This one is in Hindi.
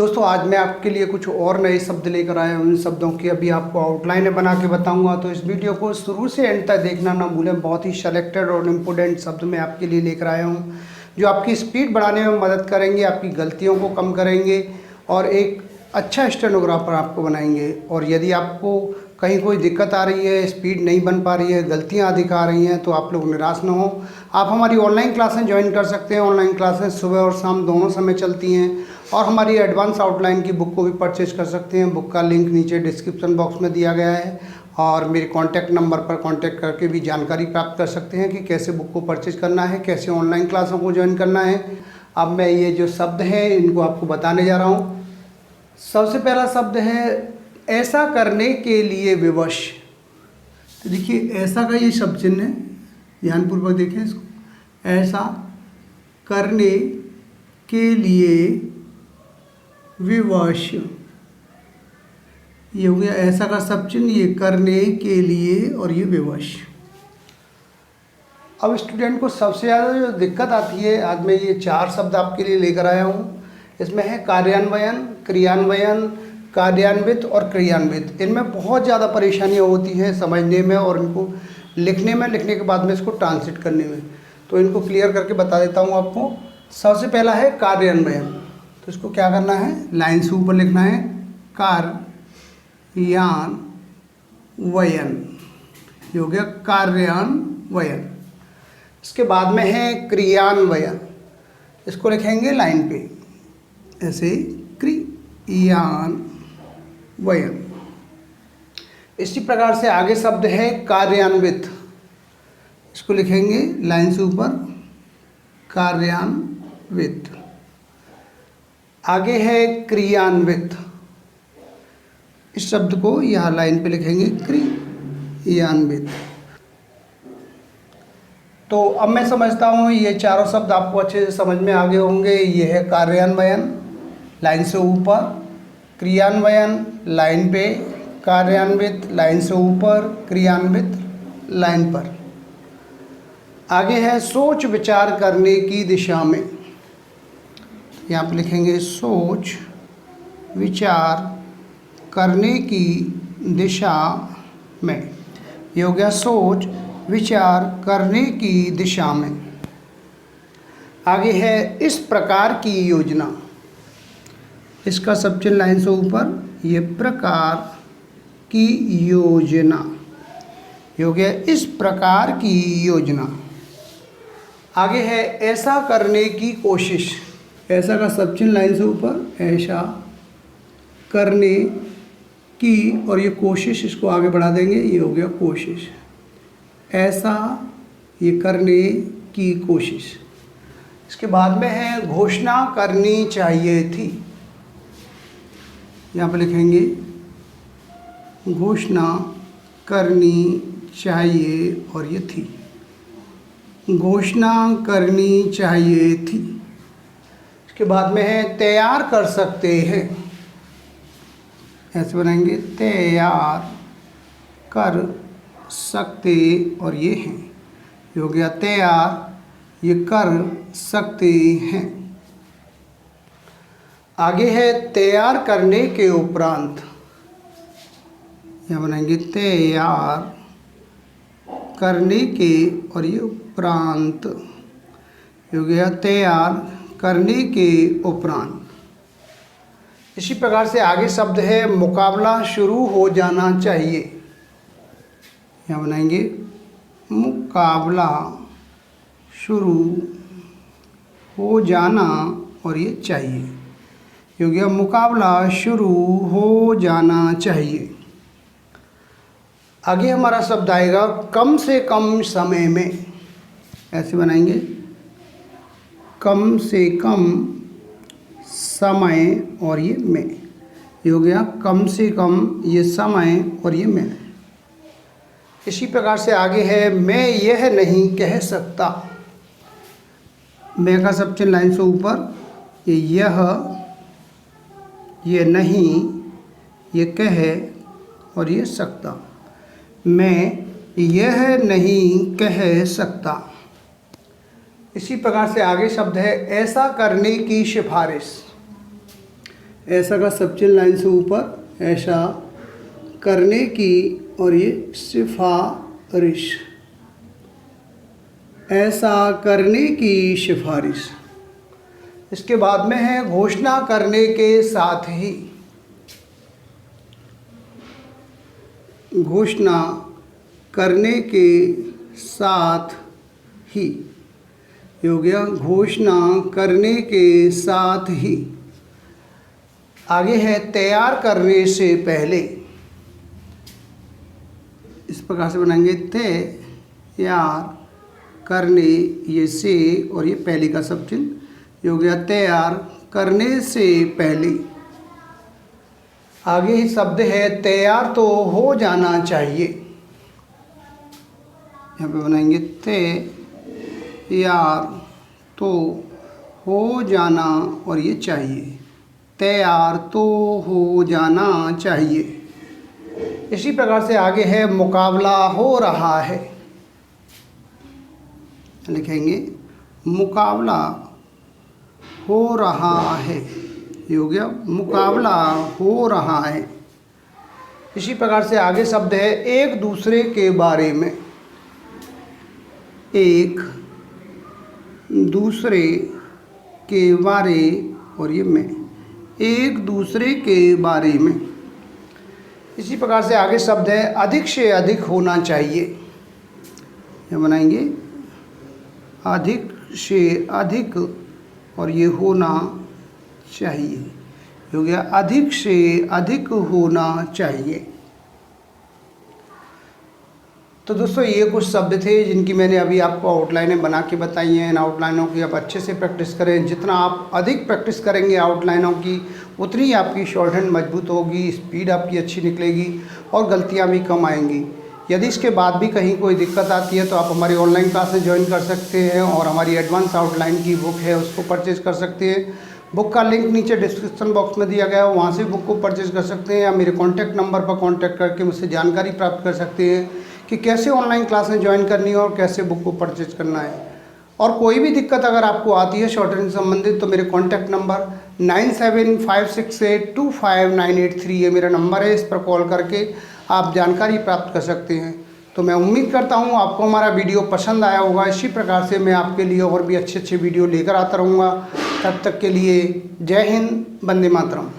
दोस्तों आज मैं आपके लिए कुछ और नए शब्द लेकर आया हूँ। इन शब्दों की अभी आपको आउटलाइन बना के बताऊंगा, तो इस वीडियो को शुरू से एंड तक देखना ना भूलें। बहुत ही सेलेक्टेड और इम्पोर्टेंट शब्द मैं आपके लिए लेकर आया हूँ जो आपकी स्पीड बढ़ाने में मदद करेंगे, आपकी गलतियों को कम करेंगे और एक अच्छा स्टेनोग्राफर आपको बनाएंगे। और यदि आपको कहीं कोई दिक्कत आ रही है, स्पीड नहीं बन पा रही है, गलतियां अधिक आ रही हैं, तो आप लोग निराश ना हो। आप हमारी ऑनलाइन क्लासें ज्वाइन कर सकते हैं। ऑनलाइन क्लासें सुबह और शाम दोनों समय चलती हैं। और हमारी एडवांस आउटलाइन की बुक को भी परचेज कर सकते हैं। बुक का लिंक नीचे डिस्क्रिप्शन बॉक्स में दिया गया है और मेरे कॉन्टैक्ट नंबर पर कॉन्टैक्ट करके भी जानकारी प्राप्त कर सकते हैं कि कैसे बुक को परचेज करना है, कैसे ऑनलाइन क्लासों को ज्वाइन करना है। अब मैं ये जो शब्द हैं इनको आपको बताने जा रहा हूँ। सबसे पहला शब्द है ऐसा करने के लिए विवश। तो देखिए ऐसा का ये शब्द चिन्ह है, ध्यानपूर्वक देखें इसको। ऐसा करने के लिए विवश, ये हो गया ऐसा का शब्द चिन्ह, ये करने के लिए और ये विवश। अब स्टूडेंट को सबसे ज़्यादा जो दिक्कत आती है, आज मैं ये 4 शब्द आपके लिए लेकर आया हूँ। इसमें है कार्यान्वयन, क्रियान्वयन, कार्यान्वित और क्रियान्वित। इनमें बहुत ज़्यादा परेशानियाँ होती हैं समझने में और इनको लिखने में, लिखने के बाद में इसको ट्रांसलेट करने में। तो इनको क्लियर करके बता देता हूँ आपको। सबसे पहला है कार्यान्वयन। तो इसको क्या करना है, लाइन से ऊपर लिखना है कार्यान्वयन। ये हो गया कार्यान्वयन। इसके बाद में है क्रियान्वयन। इसको लिखेंगे लाइन पे ऐसे, क्रियान्वयन। इसी प्रकार से आगे शब्द है कार्यान्वित। इसको लिखेंगे लाइन से ऊपर कार्यान्वित। आगे है क्रियान्वित। इस शब्द को यहाँ लाइन पे लिखेंगे क्रियान्वित। तो अब मैं समझता हूँ ये चारों शब्द आपको अच्छे से समझ में आ गए होंगे। ये है कार्यान्वयन लाइन से ऊपर, क्रियान्वयन लाइन पे, कार्यान्वित लाइन से ऊपर, क्रियान्वित लाइन पर। आगे है सोच विचार करने की दिशा में। यहाँ पे लिखेंगे सोच विचार करने की दिशा में। ये हो गया सोच विचार करने की दिशा में। आगे है इस प्रकार की योजना। इसका सब चिन्ह लाइन से ऊपर, ये प्रकार की योजना। ये हो गया इस प्रकार की योजना। आगे है ऐसा करने की कोशिश। ऐसा का सब चिन्ह लाइन से ऊपर, ऐसा करने की और ये कोशिश, इसको आगे बढ़ा देंगे, ये हो गया कोशिश। ऐसा, ये करने की कोशिश। इसके बाद में है घोषणा करनी चाहिए थी। यहाँ पर लिखेंगे घोषणा करनी चाहिए और ये थी। घोषणा करनी चाहिए थी। इसके बाद में है तैयार कर सकते हैं। ऐसे बनाएंगे तैयार कर सकते और ये हैं। ये हो गया तैयार, ये कर सकते हैं। आगे है तैयार करने के उपरांत। यहाँ बनाएंगे तैयार करने के और ये उपरांत। ये हो गया तैयार करने के उपरांत। इसी प्रकार से आगे शब्द है मुकाबला शुरू हो जाना चाहिए। यहाँ बनाएंगे मुकाबला शुरू हो जाना और ये चाहिए। ये हो गया मुकाबला शुरू हो जाना चाहिए। आगे हमारा शब्द आएगा कम से कम समय में। ऐसे बनाएंगे कम से कम समय और ये में। ये हो गया कम से कम, ये समय और ये में। इसी प्रकार से आगे है मैं यह नहीं कह सकता। मैं का सब चिन्ह लाइन से ऊपर, ये यह, ये नहीं, ये कह और ये सकता। मैं यह नहीं कह सकता। इसी प्रकार से आगे शब्द है ऐसा करने की सिफारिश। ऐसा का सब चिन्ह लाइन से ऊपर, ऐसा करने की और ये सिफारिश, ऐसा करने की सिफारिश। इसके बाद में है घोषणा करने के साथ ही, घोषणा करने के साथ ही, ये हो गया घोषणा करने के साथ ही। आगे है तैयार करने से पहले, इस प्रकार से बनाएंगे तैयार करने, ये से और ये पहले का सब चिन्ह, ये हो गया तैयार करने से पहले। आगे ही शब्द है तैयार तो हो जाना चाहिए, यहाँ पे बनाएंगे तैयार तो हो जाना और ये चाहिए, तैयार तो हो जाना चाहिए। इसी प्रकार से आगे है मुकाबला हो रहा है, लिखेंगे मुकाबला हो रहा है, ये हो गया मुकाबला हो रहा है। इसी प्रकार से आगे शब्द है एक दूसरे के बारे में, एक दूसरे के बारे और ये में, एक दूसरे के बारे में। इसी प्रकार से आगे शब्द है अधिक से अधिक होना चाहिए, ये बनाएंगे अधिक से अधिक और ये होना चाहिए, ये हो गया अधिक से अधिक होना चाहिए। तो दोस्तों ये कुछ शब्द थे जिनकी मैंने अभी आपको आउटलाइनें बना के बताई हैं। इन आउटलाइनों की आप अच्छे से प्रैक्टिस करें। जितना आप अधिक प्रैक्टिस करेंगे आउटलाइनों की, उतनी ही आपकी शॉर्ट हैंड मजबूत होगी, स्पीड आपकी अच्छी निकलेगी और गलतियां भी कम आएंगी। यदि इसके बाद भी कहीं कोई दिक्कत आती है तो आप हमारी ऑनलाइन क्लासेस ज्वाइन कर सकते हैं और हमारी एडवांस आउटलाइन की बुक है उसको परचेज़ कर सकते हैं। बुक का लिंक नीचे डिस्क्रिप्शन बॉक्स में दिया गया है, वहाँ से बुक को परचेज़ कर सकते हैं या मेरे कॉन्टैक्ट नंबर पर कॉन्टैक्ट करके मुझसे जानकारी प्राप्त कर सकते हैं कि कैसे ऑनलाइन क्लासें ज्वाइन करनी है और कैसे बुक को परचेज करना है। और कोई भी दिक्कत अगर आपको आती है शॉर्ट हैंड से संबंधित तो मेरे कॉन्टैक्ट नंबर 9756825983 ये मेरा नंबर है, इस पर कॉल करके आप जानकारी प्राप्त कर सकते हैं। तो मैं उम्मीद करता हूँ आपको हमारा वीडियो पसंद आया होगा। इसी प्रकार से मैं आपके लिए और भी अच्छे अच्छे वीडियो लेकर आता रहूँगा। तब तक के लिए जय हिंद, वंदे मातरम।